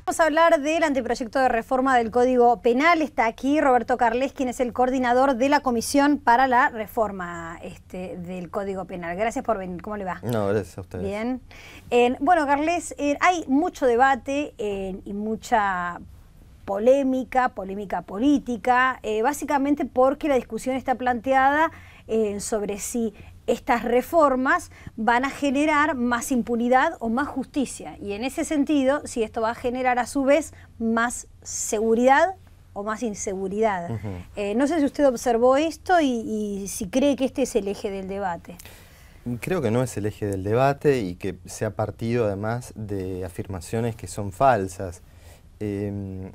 Vamos a hablar del anteproyecto de reforma del Código Penal. Está aquí Roberto Carles, quien es el coordinador de la Comisión para la Reforma del Código Penal. Gracias por venir. ¿Cómo le va? No, gracias a ustedes. Bien. Bueno, Carles, hay mucho debate y mucha polémica política, básicamente porque la discusión está planteada sobre si estas reformas van a generar más impunidad o más justicia. Y en ese sentido, si esto va a generar a su vez más seguridad o más inseguridad. No sé si usted observó esto y si cree que este es el eje del debate. Creo que no es el eje del debate y que se ha partido además de afirmaciones que son falsas. En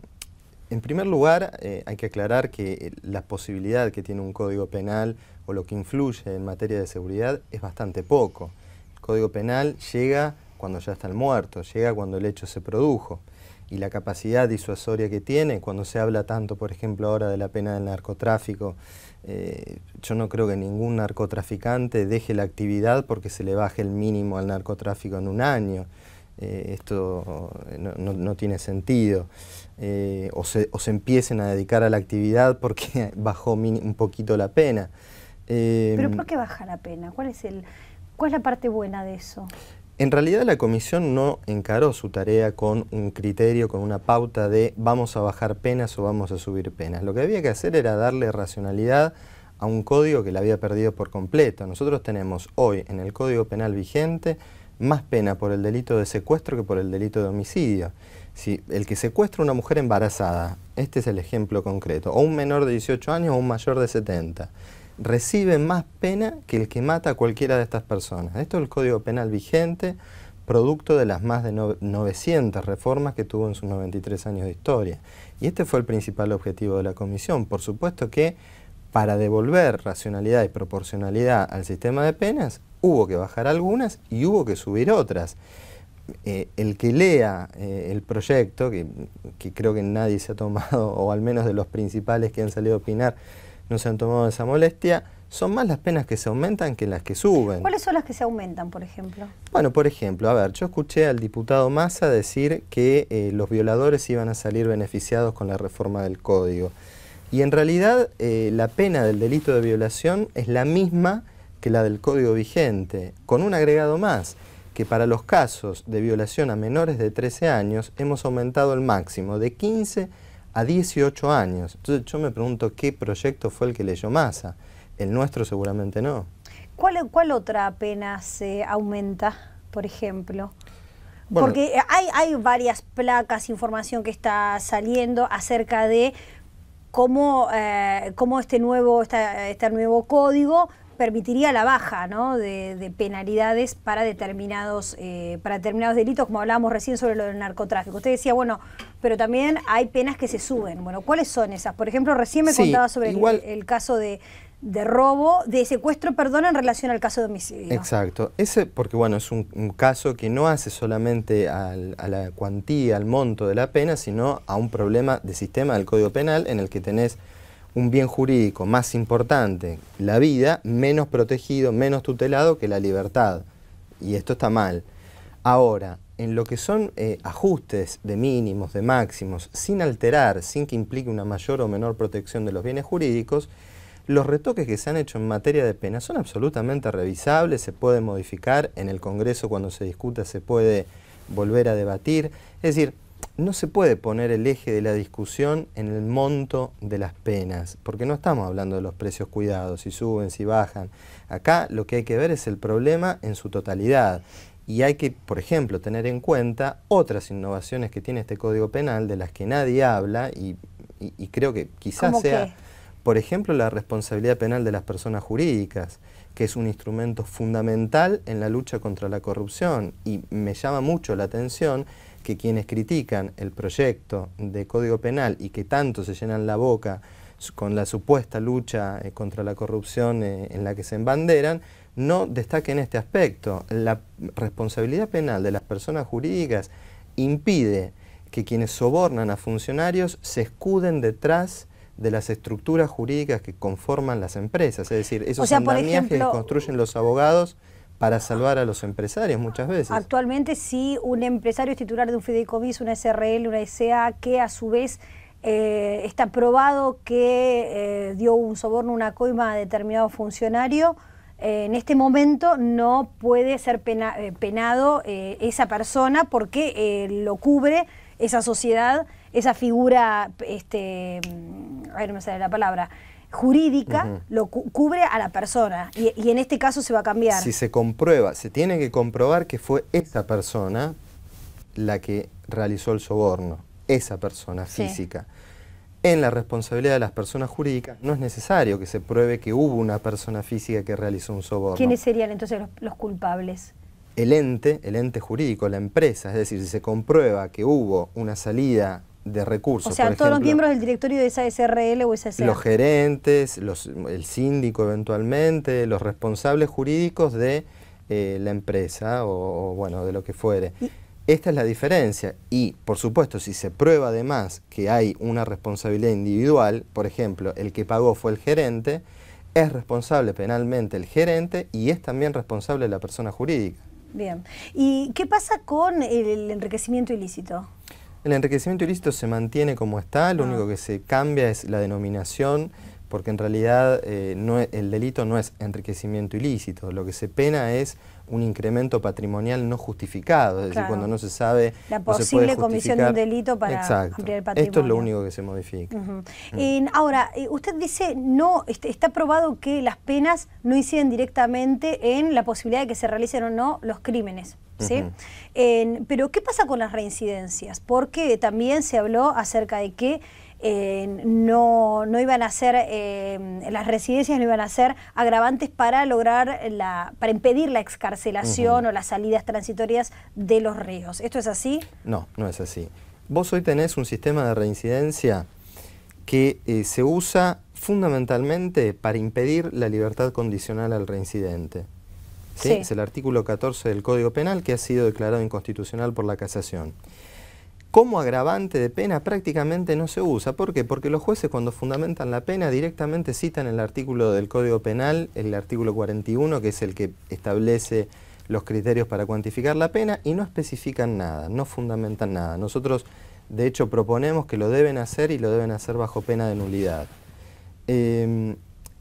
primer lugar, hay que aclarar que la posibilidad que tiene un código penal o lo que influye en materia de seguridad es bastante poco. El código penal llega cuando ya está el muerto, llega cuando el hecho se produjo. Y la capacidad disuasoria que tiene, cuando se habla tanto, por ejemplo, ahora de la pena del narcotráfico, yo no creo que ningún narcotraficante deje la actividad porque se le baje el mínimo al narcotráfico en un año. Esto no tiene sentido. O se empiecen a dedicar a la actividad porque bajó un poquito la pena. ¿Pero por qué baja la pena? ¿Cuál es la parte buena de eso? En realidad la comisión no encaró su tarea con un criterio, con una pauta de vamos a bajar penas o vamos a subir penas. Lo que había que hacer era darle racionalidad a un código que la había perdido por completo. Nosotros tenemos hoy en el Código Penal vigente más pena por el delito de secuestro que por el delito de homicidio. Si el que secuestra a una mujer embarazada, este es el ejemplo concreto, o un menor de 18 años o un mayor de 70, recibe más pena que el que mata a cualquiera de estas personas. Esto es el Código Penal vigente, producto de las más de 900 reformas que tuvo en sus 93 años de historia. Y este fue el principal objetivo de la Comisión. Por supuesto que para devolver racionalidad y proporcionalidad al sistema de penas, hubo que bajar algunas y hubo que subir otras. El que lea el proyecto, que creo que nadie se ha tomado, o al menos de los principales que han salido a opinar, no se han tomado esa molestia, son más las penas que se aumentan que las que suben. ¿Cuáles son las que se aumentan, por ejemplo? Bueno, por ejemplo, a ver, yo escuché al diputado Massa decir que los violadores iban a salir beneficiados con la reforma del Código. Y en realidad la pena del delito de violación es la misma que la del Código vigente, con un agregado más, que para los casos de violación a menores de 13 años hemos aumentado el máximo de 15 a 18 años. Entonces yo me pregunto qué proyecto fue el que leyó Massa. El nuestro seguramente no. ¿Cuál otra pena se aumenta, por ejemplo? Bueno, porque hay varias placas, información que está saliendo acerca de cómo este nuevo código permitiría la baja, ¿no?, de penalidades para determinados delitos, como hablábamos recién sobre lo del narcotráfico. Usted decía, bueno, pero también hay penas que se suben. Bueno, ¿cuáles son esas? Por ejemplo, recién me contaba sobre el caso de secuestro, perdón, en relación al caso de homicidio. Exacto. Porque bueno, es un caso que no hace solamente a la cuantía, al monto de la pena, sino a un problema de sistema del Código Penal en el que tenés un bien jurídico más importante, la vida, menos protegido, menos tutelado que la libertad. Y esto está mal. Ahora, en lo que son ajustes de mínimos, de máximos, sin alterar, sin que implique una mayor o menor protección de los bienes jurídicos, los retoques que se han hecho en materia de pena son absolutamente revisables, se pueden modificar, en el Congreso cuando se discuta se puede volver a debatir. Es decir, no se puede poner el eje de la discusión en el monto de las penas, porque no estamos hablando de los precios cuidados, si suben, si bajan. Acá lo que hay que ver es el problema en su totalidad. Y hay que, por ejemplo, tener en cuenta otras innovaciones que tiene este Código Penal, de las que nadie habla, y creo que quizás sea... ¿Qué? Por ejemplo, la responsabilidad penal de las personas jurídicas, que es un instrumento fundamental en la lucha contra la corrupción. Y me llama mucho la atención que quienes critican el proyecto de Código Penal y que tanto se llenan la boca con la supuesta lucha contra la corrupción en la que se embanderan, no destaquen este aspecto. La responsabilidad penal de las personas jurídicas impide que quienes sobornan a funcionarios se escuden detrás de las estructuras jurídicas que conforman las empresas, es decir, esos andamiajes que construyen los abogados para salvar a los empresarios muchas veces. Actualmente, si un empresario es titular de un fideicomiso, una SRL, una SA, que a su vez está probado que dio un soborno, una coima a determinado funcionario, en este momento no puede ser penado esa persona porque lo cubre esa sociedad, esa figura, a ver, no me sale la palabra, jurídica, lo cubre a la persona y en este caso se va a cambiar. Si se comprueba, se tiene que comprobar que fue esa persona la que realizó el soborno, esa persona física. Sí. En la responsabilidad de las personas jurídicas no es necesario que se pruebe que hubo una persona física que realizó un soborno. ¿Quiénes serían entonces los culpables? El ente jurídico, la empresa, es decir, si se comprueba que hubo una salida de recursos, o sea, por todos ejemplo, los miembros del directorio de esa SRL o esa SA. Los gerentes, el síndico eventualmente, los responsables jurídicos de la empresa o bueno, de lo que fuere. Esta es la diferencia y, por supuesto, si se prueba además que hay una responsabilidad individual, por ejemplo, el que pagó fue el gerente, es responsable penalmente el gerente y es también responsable la persona jurídica. Bien. ¿Y qué pasa con el enriquecimiento ilícito? El enriquecimiento ilícito se mantiene como está, lo único que se cambia es la denominación, porque en realidad el delito no es enriquecimiento ilícito, lo que se pena es un incremento patrimonial no justificado, es decir, cuando no se sabe, la posible comisión de un delito para ampliar el patrimonio. Esto es lo único que se modifica. Ahora, usted dice, no está probado que las penas no inciden directamente en la posibilidad de que se realicen o no los crímenes. ¿Sí? Pero ¿qué pasa con las reincidencias? Porque también se habló acerca de que no iban a ser, las residencias no iban a ser agravantes para lograr para impedir la excarcelación o las salidas transitorias de los reos. ¿Esto es así? No, no es así. Vos hoy tenés un sistema de reincidencia que se usa fundamentalmente para impedir la libertad condicional al reincidente. ¿Sí? Sí. Es el artículo 14 del Código Penal que ha sido declarado inconstitucional por la Casación. Como agravante de pena prácticamente no se usa. ¿Por qué? Porque los jueces cuando fundamentan la pena directamente citan el artículo del Código Penal, el artículo 41, que es el que establece los criterios para cuantificar la pena, y no especifican nada, no fundamentan nada. Nosotros, de hecho, proponemos que lo deben hacer y lo deben hacer bajo pena de nulidad.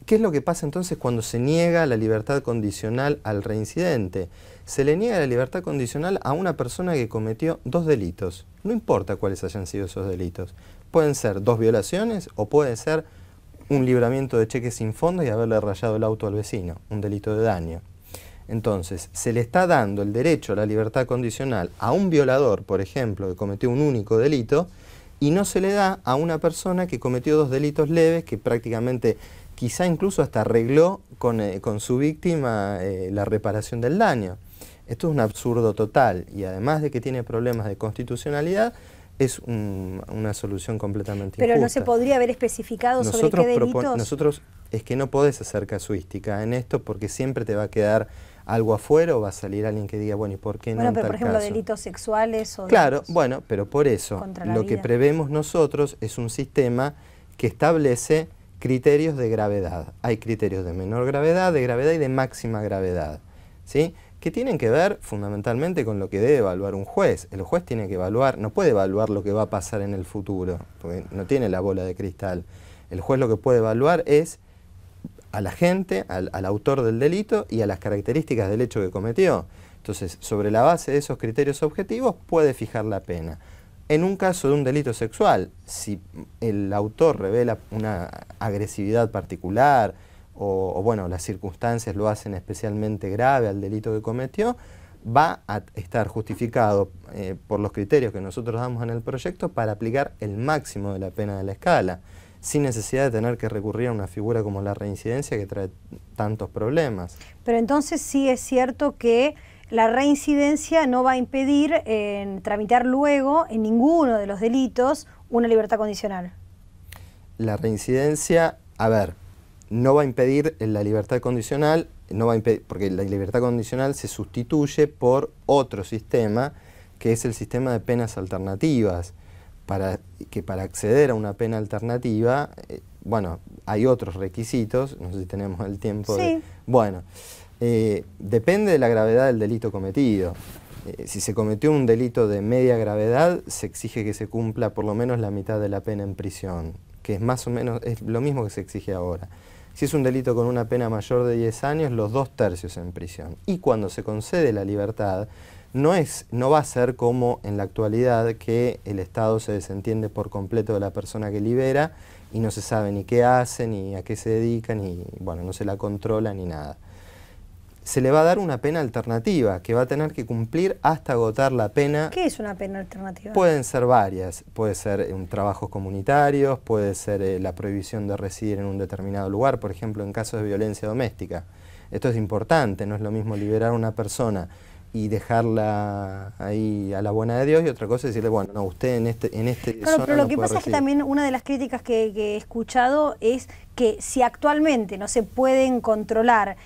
¿Qué es lo que pasa entonces cuando se niega la libertad condicional al reincidente? Se le niega la libertad condicional a una persona que cometió 2 delitos. No importa cuáles hayan sido esos delitos. Pueden ser 2 violaciones o puede ser un libramiento de cheques sin fondo y haberle rayado el auto al vecino, un delito de daño. Entonces, se le está dando el derecho a la libertad condicional a un violador, por ejemplo, que cometió un único delito, y no se le da a una persona que cometió 2 delitos leves, que prácticamente quizá incluso hasta arregló con su víctima la reparación del daño. Esto es un absurdo total y además de que tiene problemas de constitucionalidad, es una solución completamente injusta. Pero no se podría haber especificado sobre qué delitos. Nosotros es que no podés hacer casuística en esto porque siempre te va a quedar algo afuera o va a salir alguien que diga, bueno, ¿y por qué no en tal caso? Bueno, pero por ejemplo, delitos sexuales o claro, bueno, pero por eso lo que prevemos nosotros es un sistema que establece criterios de gravedad. Hay criterios de menor gravedad, de gravedad y de máxima gravedad, ¿sí? Que tienen que ver fundamentalmente con lo que debe evaluar un juez. El juez tiene que evaluar, no puede evaluar lo que va a pasar en el futuro, porque no tiene la bola de cristal. El juez lo que puede evaluar es a la gente, al autor del delito y a las características del hecho que cometió. Entonces, sobre la base de esos criterios objetivos, puede fijar la pena. En un caso de un delito sexual, si el autor revela una agresividad particular o bueno, las circunstancias lo hacen especialmente grave al delito que cometió, va a estar justificado por los criterios que nosotros damos en el proyecto para aplicar el máximo de la pena de la escala, sin necesidad de tener que recurrir a una figura como la reincidencia que trae tantos problemas. Pero entonces sí es cierto que la reincidencia no va a impedir tramitar luego en ninguno de los delitos una libertad condicional. La reincidencia, a ver, no va a impedir la libertad condicional, no va a impedir, porque la libertad condicional se sustituye por otro sistema, que es el sistema de penas alternativas. Para acceder a una pena alternativa, bueno, hay otros requisitos, no sé si tenemos el tiempo. Sí. Bueno, Depende de la gravedad del delito cometido. Si se cometió un delito de media gravedad, se exige que se cumpla por lo menos la mitad de la pena en prisión, que es más o menos es lo mismo que se exige ahora. Si es un delito con una pena mayor de 10 años, los 2/3 en prisión. Y cuando se concede la libertad, no va a ser como en la actualidad, que el Estado se desentiende por completo de la persona que libera y no se sabe ni qué hace, ni a qué se dedica, ni, bueno, no se la controla ni nada. Se le va a dar una pena alternativa, que va a tener que cumplir hasta agotar la pena. ¿Qué es una pena alternativa? Pueden ser varias, puede ser trabajos comunitarios, puede ser la prohibición de residir en un determinado lugar, por ejemplo en casos de violencia doméstica. Esto es importante, no es lo mismo liberar a una persona y dejarla ahí a la buena de Dios, y otra cosa es decirle, bueno, no, usted en este Claro, pero lo no que puede pasa es que residir. también una de las críticas que he escuchado es que si actualmente no se pueden controlar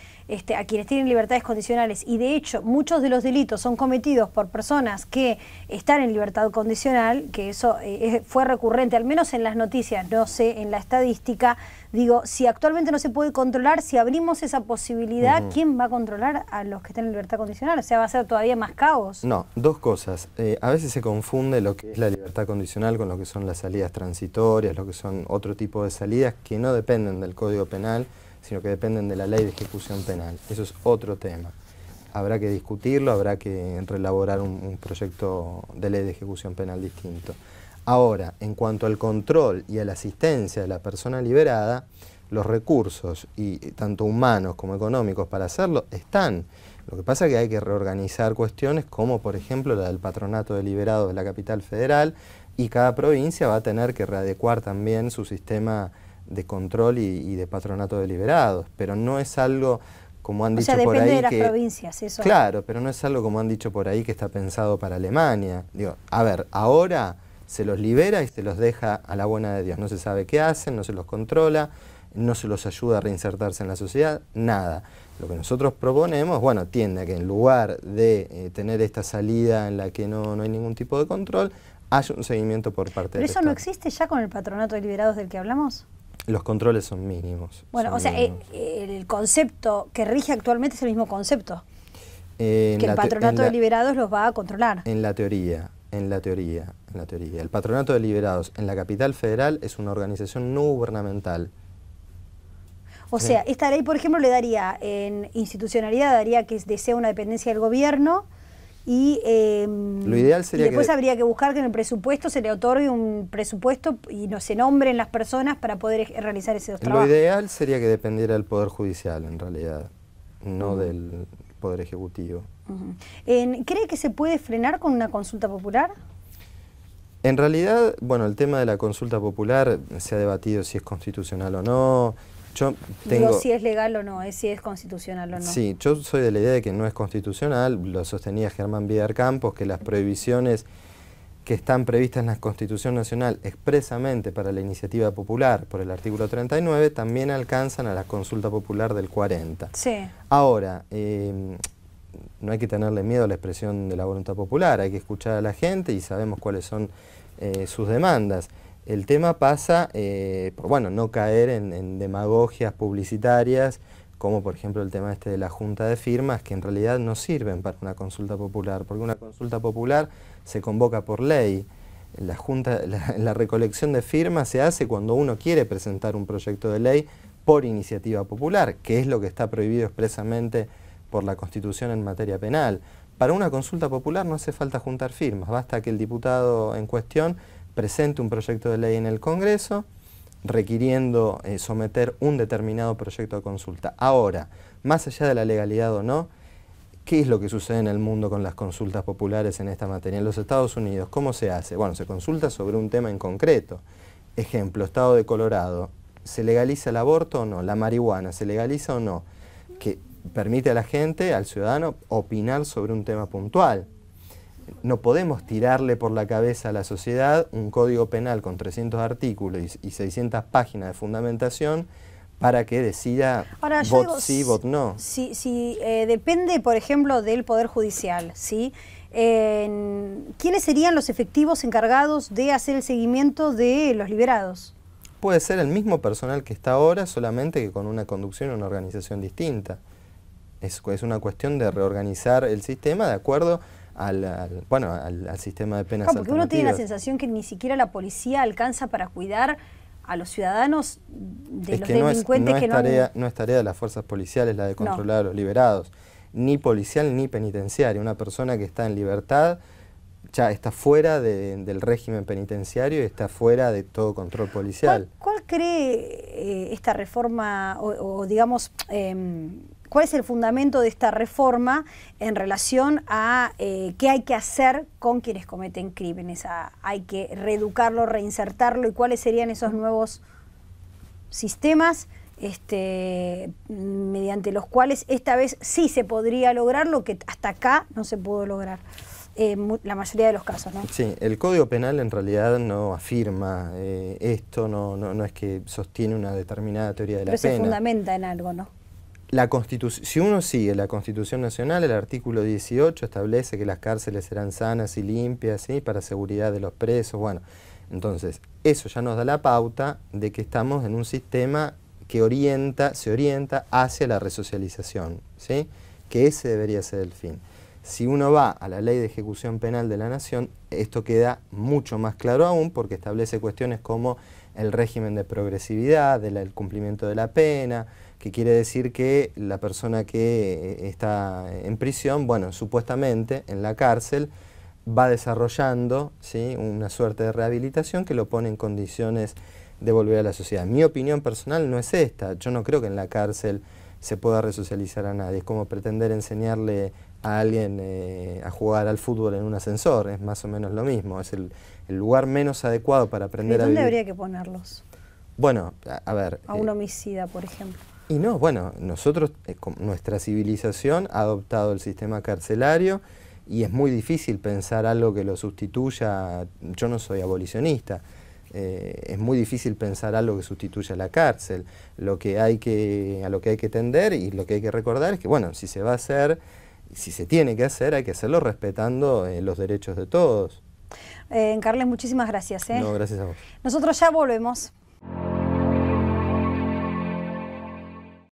a quienes tienen libertades condicionales, y de hecho muchos de los delitos son cometidos por personas que están en libertad condicional, que eso fue recurrente, al menos en las noticias, no sé, en la estadística, digo, si actualmente no se puede controlar, si abrimos esa posibilidad, ¿quién va a controlar a los que están en libertad condicional? O sea, ¿va a ser todavía más caos? No, dos cosas. A veces se confunde lo que es la libertad condicional con lo que son las salidas transitorias, lo que son otro tipo de salidas que no dependen del Código Penal, sino que dependen de la Ley de Ejecución Penal. Eso es otro tema. Habrá que discutirlo, habrá que reelaborar un proyecto de ley de ejecución penal distinto. Ahora, en cuanto al control y a la asistencia de la persona liberada, los recursos, y tanto humanos como económicos para hacerlo, están. Lo que pasa es que hay que reorganizar cuestiones como, por ejemplo, la del patronato de liberados de la capital federal, y cada provincia va a tener que readecuar también su sistema de control y de patronato de liberados, pero no es algo, como han dicho por ahí, depende de las provincias, eso. Claro, pero no es algo, como han dicho por ahí, que está pensado para Alemania. Digo, a ver, ahora se los libera y se los deja a la buena de Dios. No se sabe qué hacen, no se los controla, no se los ayuda a reinsertarse en la sociedad, nada. Lo que nosotros proponemos, bueno, tiende a que en lugar de tener esta salida en la que no hay ningún tipo de control, haya un seguimiento por parte del Estado. ¿Pero eso no existe ya con el patronato de liberados del que hablamos? Los controles son mínimos. Bueno, o sea, el concepto que rige actualmente es el mismo concepto. Que el patronato de liberados los va a controlar. En la teoría. El patronato de liberados en la capital federal es una organización no gubernamental. O sea, esta ley, por ejemplo, le daría en institucionalidad, daría que sea una dependencia del gobierno, y lo ideal sería después habría que buscar que en el presupuesto se le otorgue un presupuesto y no se nombren las personas para poder realizar esos trabajos. Lo ideal sería que dependiera del Poder Judicial, en realidad, no del Poder Ejecutivo. ¿Cree que se puede frenar con una consulta popular? En realidad, bueno, el tema de la consulta popular se ha debatido si es constitucional o no. Digo, si es legal o no, si es constitucional o no. Sí, yo soy de la idea de que no es constitucional, lo sostenía Germán Villar Campos, que las prohibiciones que están previstas en la Constitución Nacional expresamente para la iniciativa popular por el artículo 39 también alcanzan a la consulta popular del 40. Sí. Ahora, no hay que tenerle miedo a la expresión de la voluntad popular, hay que escuchar a la gente y sabemos cuáles son sus demandas. El tema pasa por, bueno, no caer en demagogias publicitarias, como por ejemplo el tema de la junta de firmas, que en realidad no sirven para una consulta popular, porque una consulta popular se convoca por ley. La recolección de firmas se hace cuando uno quiere presentar un proyecto de ley por iniciativa popular, que es lo que está prohibido expresamente por la Constitución en materia penal. Para una consulta popular no hace falta juntar firmas, basta que el diputado en cuestión presente un proyecto de ley en el Congreso requiriendo someter un determinado proyecto de consulta. Ahora, más allá de la legalidad o no, ¿qué es lo que sucede en el mundo con las consultas populares en esta materia? En los Estados Unidos, ¿cómo se hace? Bueno, se consulta sobre un tema en concreto. Ejemplo, Estado de Colorado, ¿se legaliza el aborto o no? ¿La marihuana se legaliza o no? Que permite a la gente, al ciudadano, opinar sobre un tema puntual. No podemos tirarle por la cabeza a la sociedad un código penal con 300 artículos y 600 páginas de fundamentación para que decida voto sí, voto no. Si depende, por ejemplo, del Poder Judicial, ¿sí? ¿Quiénes serían los efectivos encargados de hacer el seguimiento de los liberados? Puede ser el mismo personal que está ahora, solamente que con una conducción y una organización distinta. Es una cuestión de reorganizar el sistema de acuerdo al sistema de penas claro, porque uno tiene la alternativas. sensación que ni siquiera la policía alcanza para cuidar a los ciudadanos de los delincuentes que no es tarea de las fuerzas policiales la de controlar a los liberados, ni policial ni penitenciaria. Una persona que está en libertad ya está fuera del régimen penitenciario y está fuera de todo control policial. ¿Cuál cree esta reforma, o digamos, cuál es el fundamento de esta reforma en relación a qué hay que hacer con quienes cometen crímenes? ¿Hay que reeducarlo, reinsertarlo? ¿Y cuáles serían esos nuevos sistemas mediante los cuales esta vez sí se podría lograr lo que hasta acá no se pudo lograr? La mayoría de los casos, ¿no? Sí, el Código Penal en realidad no afirma esto, no es que sostiene una determinada teoría de la pena. Pero se fundamenta en algo, ¿no? Si uno sigue la Constitución Nacional, el artículo 18 establece que las cárceles serán sanas y limpias, ¿sí?, para seguridad de los presos. Bueno, entonces eso ya nos da la pauta de que estamos en un sistema que se orienta hacia la resocialización, ¿sí?, que ese debería ser el fin. Si uno va a la Ley de Ejecución Penal de la Nación, esto queda mucho más claro aún, porque establece cuestiones como el régimen de progresividad, el cumplimiento de la pena, que quiere decir que la persona que está en prisión, bueno, supuestamente en la cárcel, va desarrollando, ¿sí?, una suerte de rehabilitación que lo pone en condiciones de volver a la sociedad. Mi opinión personal no es esta. Yo no creo que en la cárcel se pueda resocializar a nadie. Es como pretender enseñarle a alguien a jugar al fútbol en un ascensor. Es más o menos lo mismo. Es el lugar menos adecuado para aprender a vivir. ¿Dónde habría que ponerlos? Bueno, a ver... A un homicida, por ejemplo. Y no, bueno, nosotros, nuestra civilización ha adoptado el sistema carcelario y es muy difícil pensar algo que lo sustituya. Yo no soy abolicionista. Es muy difícil pensar algo que sustituya la cárcel. A lo que hay que tender y lo que hay que recordar es que, bueno, si se va a hacer, si se tiene que hacer, hay que hacerlo respetando los derechos de todos. Carles, muchísimas gracias. No, gracias a vos. Nosotros ya volvemos.